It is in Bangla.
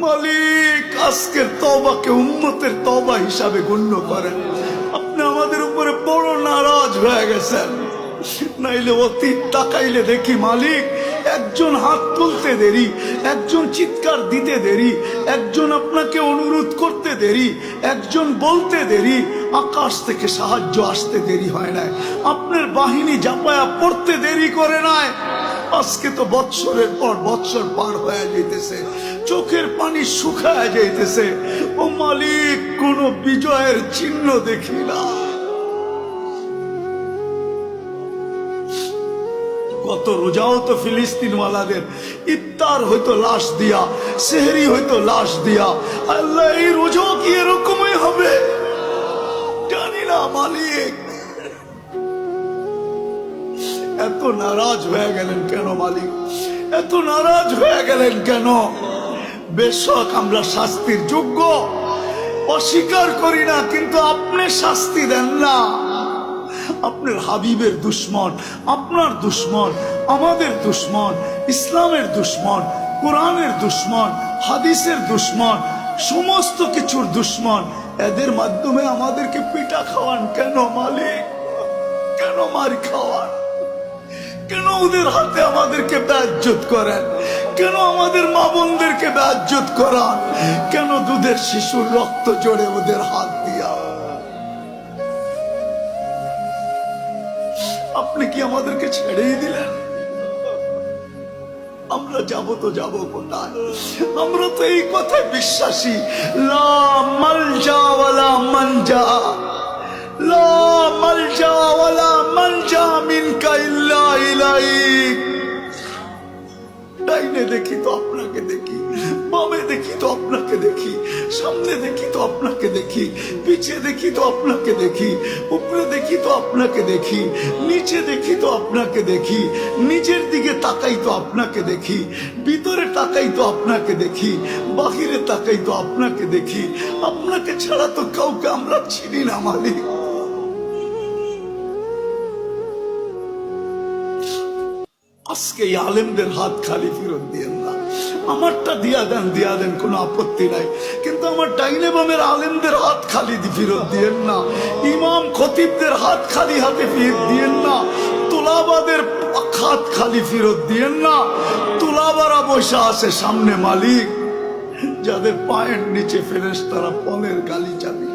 মালিক আজকের তওবাকে উম্মতের তওবা হিসাবে গণ্য করেন। আপনি আমাদের উপরে বড় নারাজ হয়ে গেছেন। নাইলে অতীত তাকাইলে দেখি মালিক একজন হাত তুলতে দেরি, একজন চিৎকার দিতে দেরি, একজন আপনাকে অনুরোধ করতে দেরি, একজন বলতে দেরি, আকাশ থেকে সাহায্য আসতে দেরি হয় নাই, আপনার বাহিনী জাপায়া পড়তে দেরি করে নাই। আজকে তো বৎসরের পর বৎসর পার হয়ে যাইতেছে, চোখের পানি শুকায় যাইতেছে, ও মালিক কোন বিজয়ের চিহ্ন দেখি না। কত রোজাও তো ফিলিস্তিন ওয়ালাদের ইফতার হয়তো লাশ দিয়া, সেহরি হয়তো লাশ দিয়া। আল্লাহ এই রোজাও কি এরকমই হবে জানি না মালিক। এত নারাজ হয়ে গেলেন কেন মালিক? এত নারাজ হয়ে গেলেন কেন? বেশক আমরা শাস্তির যোগ্য, অস্বীকার করি না, কিন্তু আপনি শাস্তি দেন না। আপনার হাবিবের দুশ্মন, আপনার দুশ্মন, আমাদের দুশ্মন, ইসলামের দুশ্মন, কোরআনের দুশ্মন, হাদিসের দুশ্মন, সমস্ত কিছুর দুশ্মন, এদের মাধ্যমে আমাদেরকে পিটা খাওয়ান কেন মালিক? কেন মার খাওয়ান? কেন ওদের হাতে আমাদেরকে বেইজ্জত করেন? কেন আমাদের মা বোনদেরকে বেইজ্জত করান? কেন দুধের শিশুর রক্ত জড়ে ওদের হাত দিয়া? আপনি কি আমাদেরকে ছেড়েই দিলেন? আমরা যাব তো যাব কোথায়? আমরা তো এই কথায় বিশ্বাসী, লা মালজা ওয়ালা মানজা, লা মালজা ওয়ালা মানজা মিনকা ইল্লা ইলাইক। ডাইনে দেখি তো আপনাকে দেখি, বামে দেখি তো আপনাকে দেখি, সামনে দেখি তো আপনাকে দেখি, পিছে দেখি তো আপনাকে দেখি, উপরে দেখি তো আপনাকে দেখি, নিচে দেখি তো আপনাকে দেখি, নিচের দিকে তাকাই তো আপনাকে দেখি, ভিতরে তাকাই তো আপনাকে দেখি, বাহিরে তাকাই তো আপনাকে দেখি। আপনাকে ছাড়া তো কাউকে আমরা চিনি না মালিক। আজকে এই আলেমদের হাত খালি ফেরত দিয়েন না। আমারটা দিয়া দেন, কোনো আপত্তি নাই, কিন্তু আমার ডাইনে বামের আলেমদের হাত খালি ফেরত দিয়েন না। ইমাম খতিবদের হাত খালি হাতে ফেরত দিয়েন না। তুলাবাদের হাত খালি ফেরত দিয়েন না। তুলাবারা বসে আছে সামনে মালিক, যাদের পায়ের নিচে ফেরেশতারা পনের গালি চাবি।